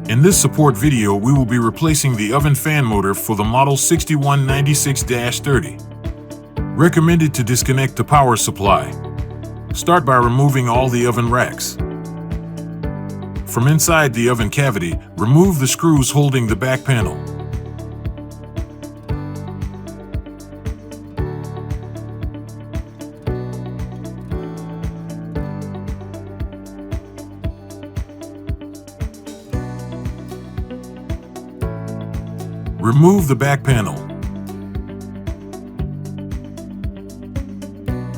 In this support video, we will be replacing the oven fan motor for the model 6196-30. Recommended to disconnect the power supply. Start by removing all the oven racks. From inside the oven cavity, remove the screws holding the back panel. Remove the back panel.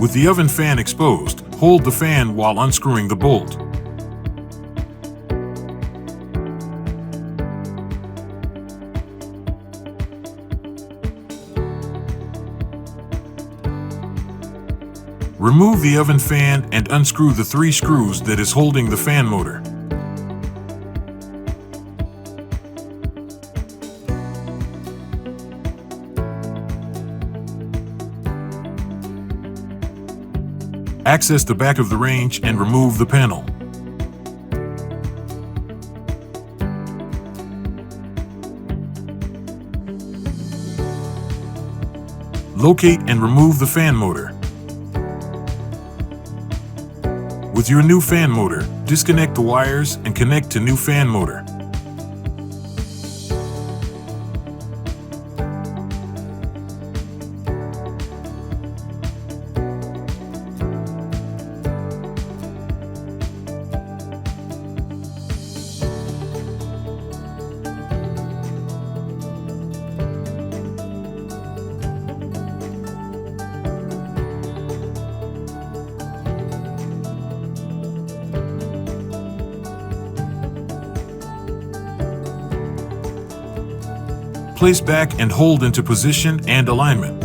With the oven fan exposed, hold the fan while unscrewing the bolt. Remove the oven fan and unscrew the 3 screws that is holding the fan motor. Access the back of the range and remove the panel. Locate and remove the fan motor. With your new fan motor, disconnect the wires and connect to new fan motor. Place back and hold into position and alignment.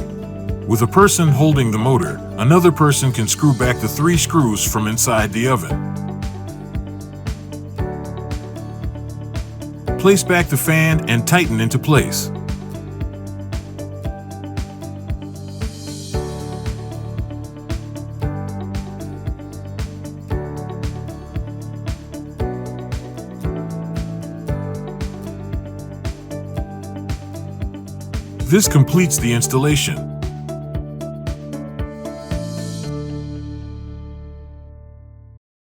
With a person holding the motor, another person can screw back the 3 screws from inside the oven. Place back the fan and tighten into place. This completes the installation.